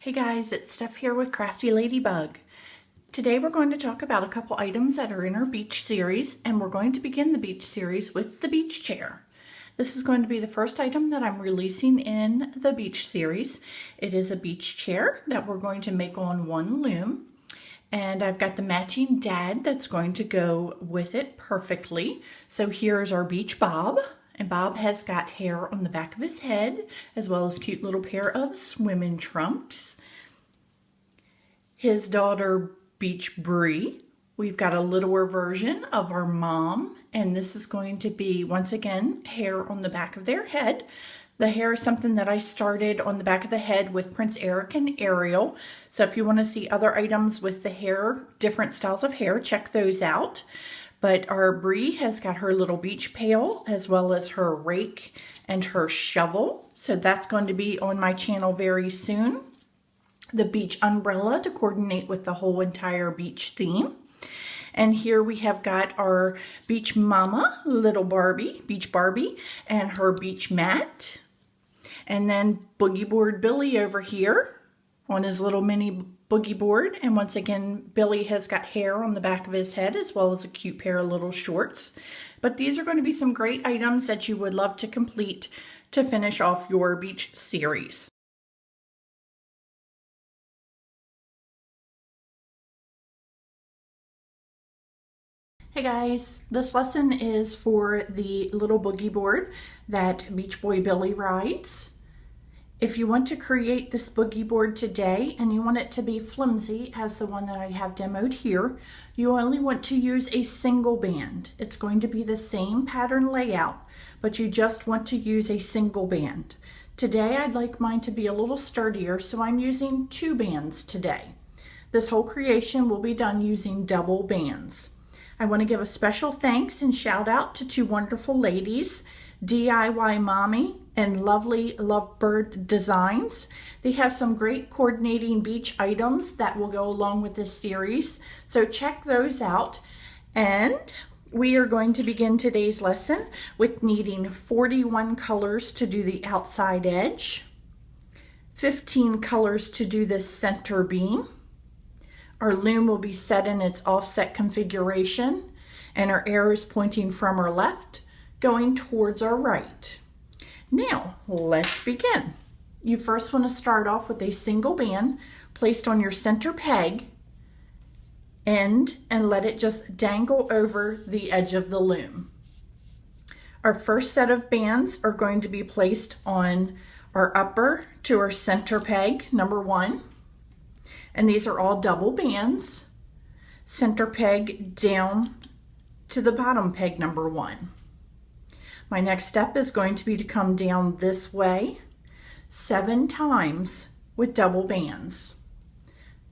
Hey guys, it's Steph here with Crafty Ladybug. Today we're going to talk about a couple items that are in our beach series, and we're going to begin the beach series with the beach chair. This is going to be the first item that I'm releasing in the beach series. It is a beach chair that we're going to make on one loom, and I've got the matching dad that's going to go with it perfectly. So here's our beach Bob. And Bob has got hair on the back of his head, as well as a cute little pair of swimming trunks. His daughter, Beach Bree. We've got a littler version of our mom, and this is going to be, once again, hair on the back of their head. The hair is something that I started on the back of the head with Prince Eric and Ariel. So if you want to see other items with the hair, different styles of hair, check those out. But our Bree has got her little beach pail as well as her rake and her shovel. So that's going to be on my channel very soon. The beach umbrella to coordinate with the whole entire beach theme. And here we have got our beach mama, little Barbie, beach Barbie, and her beach mat. And then Boogie Board Billy over here on his little mini boogie board. And once again, Billy has got hair on the back of his head as well as a cute pair of little shorts. But these are going to be some great items that you would love to complete to finish off your beach series. Hey guys, this lesson is for the little boogie board that Beach Boy Billy rides. If you want to create this boogie board today and you want it to be flimsy as the one that I have demoed here, you only want to use a single band. It's going to be the same pattern layout, but you just want to use a single band. Today I'd like mine to be a little sturdier, so I'm using 2 bands today. This whole creation will be done using double bands. I want to give a special thanks and shout out to 2 wonderful ladies, DIY Mommy and Lovely Lovebird Designs. They have some great coordinating beach items that will go along with this series, so check those out. And we are going to begin today's lesson with needing 41 colors to do the outside edge, 15 colors to do this center beam. Our loom will be set in its offset configuration, and our arrow is pointing from our left, going towards our right. Now, let's begin. You first want to start off with a single band placed on your center peg end and let it just dangle over the edge of the loom. Our first set of bands are going to be placed on our upper to our center peg, number 1. And these are all double bands. Center peg down to the bottom peg, number 1. My next step is going to be to come down this way 7 times with double bands.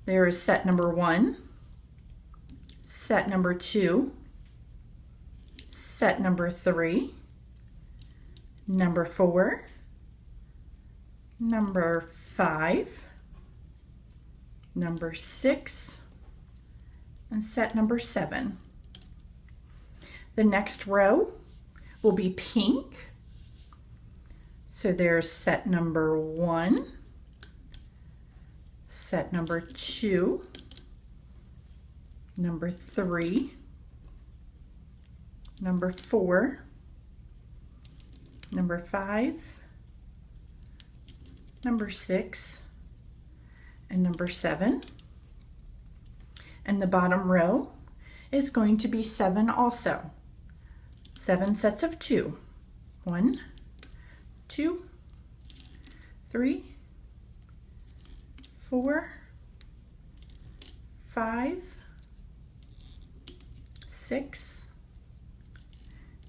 There is set number 1, set number 2, set number 3, number 4, number 5, number 6, and set number 7. The next row will be pink. So there's set number 1, set number 2, number 3, number 4, number 5, number 6, and number 7. And the bottom row is going to be 7 also. 7 sets of 2. 1, 2, 3, 4, 5, 6,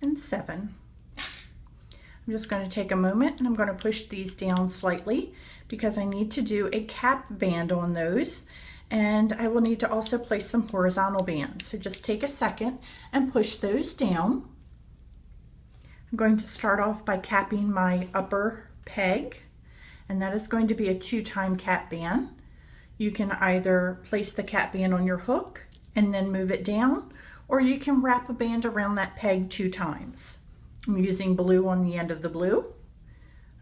and 7. I'm just going to take a moment and I'm going to push these down slightly because I need to do a cap band on those, and I will need to also place some horizontal bands. So just take a second and push those down. I'm going to start off by capping my upper peg, and that is going to be a 2-time cap band. You can either place the cap band on your hook and then move it down, or you can wrap a band around that peg 2 times. I'm using blue on the end of the blue.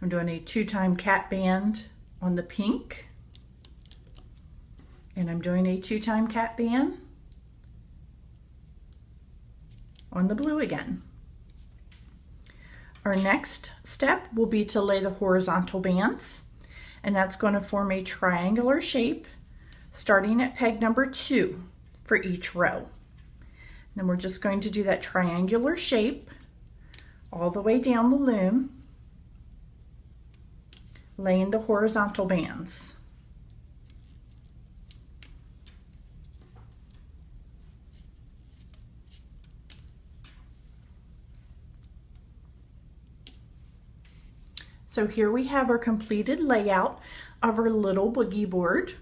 I'm doing a 2-time cap band on the pink, And I'm doing a 2-time cap band on the blue again. Our next step will be to lay the horizontal bands, and that's going to form a triangular shape starting at peg number 2 for each row. Then we're just going to do that triangular shape all the way down the loom, laying the horizontal bands. So here we have our completed layout of our little boogie board.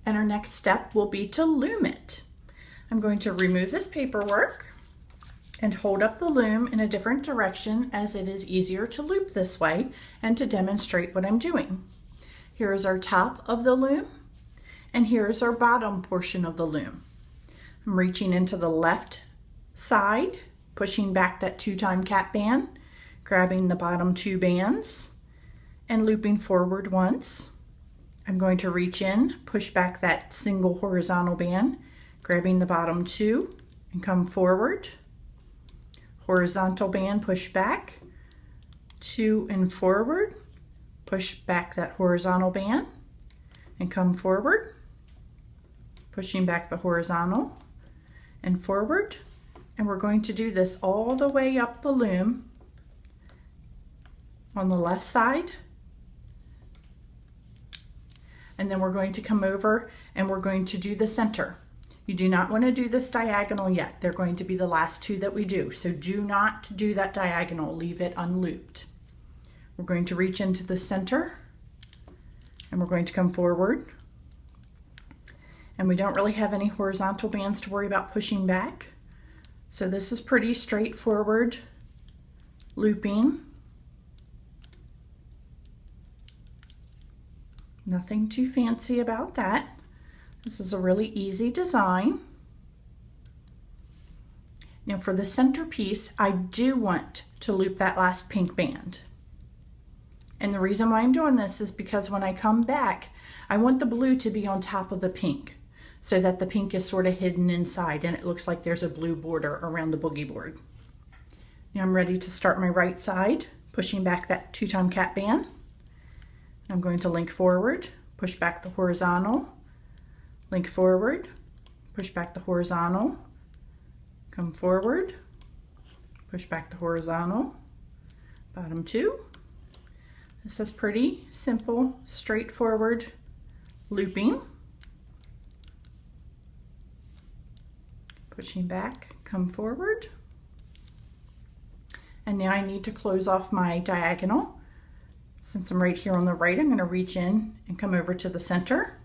And our next step will be to loom it. I'm going to remove this paperwork and hold up the loom in a different direction, as it is easier to loop this way and to demonstrate what I'm doing. Here is our top of the loom, and here is our bottom portion of the loom. I'm reaching into the left side, pushing back that 2-time cap band, grabbing the bottom 2 bands and looping forward once. I'm going to reach in, push back that single horizontal band, grabbing the bottom 2 and come forward. Horizontal band, push back, 2 and forward, push back that horizontal band and come forward, pushing back the horizontal and forward. And we're going to do this all the way up the loom on the left side, and then we're going to come over and we're going to do the center. You do not want to do this diagonal yet. They're going to be the last 2 that we do, so do not do that diagonal, leave it unlooped. We're going to reach into the center and we're going to come forward, and we don't really have any horizontal bands to worry about pushing back, so this is pretty straightforward looping. Nothing too fancy about that. This is a really easy design. Now for the centerpiece, I do want to loop that last pink band. And the reason why I'm doing this is because when I come back, I want the blue to be on top of the pink, so that the pink is sort of hidden inside and it looks like there's a blue border around the boogie board. Now I'm ready to start my right side, pushing back that 2-time cap band. I'm going to link forward, push back the horizontal, link forward, push back the horizontal, come forward, push back the horizontal, bottom 2. This is pretty simple, straightforward looping. Pushing back, come forward. And now I need to close off my diagonal. Since I'm right here on the right, I'm going to reach in and come over to the center.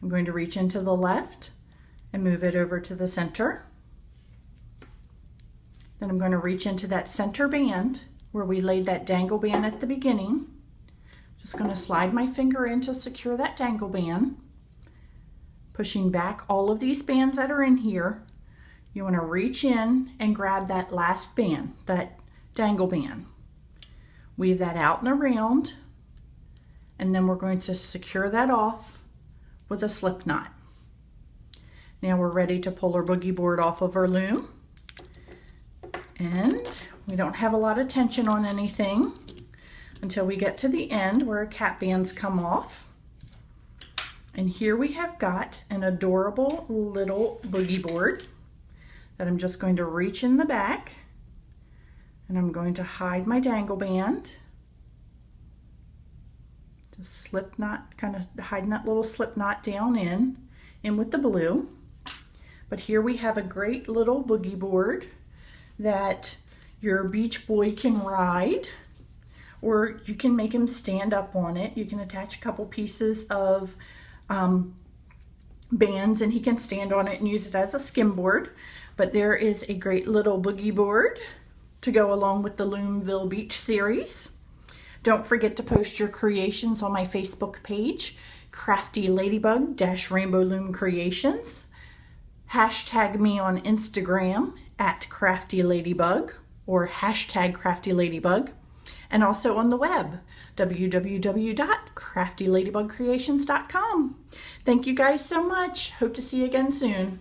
I'm going to reach into the left and move it over to the center. Then I'm going to reach into that center band where we laid that dangle band at the beginning. Just going to slide my finger in to secure that dangle band. Pushing back all of these bands that are in here, you want to reach in and grab that last band, that dangle band. Weave that out and around, and then we're going to secure that off with a slip knot. Now we're ready to pull our boogie board off of our loom, and we don't have a lot of tension on anything until we get to the end where our cap bands come off. And here we have got an adorable little boogie board that I'm just going to reach in the back, and I'm going to hide my dangle band. Just slip knot, kind of hiding that little slip knot down in with the blue. But here we have a great little boogie board that your beach boy can ride, or you can make him stand up on it. You can attach a couple pieces of bands and he can stand on it and use it as a skimboard. But there is a great little boogie board to go along with the Loomville Beach series. Don't forget to post your creations on my Facebook page, Crafty Ladybug - Rainbow Loom Creations. Hashtag me on Instagram at Crafty Ladybug or hashtag Crafty Ladybug. and also on the web, www.craftyladybugcreations.com. Thank you guys so much. Hope to see you again soon.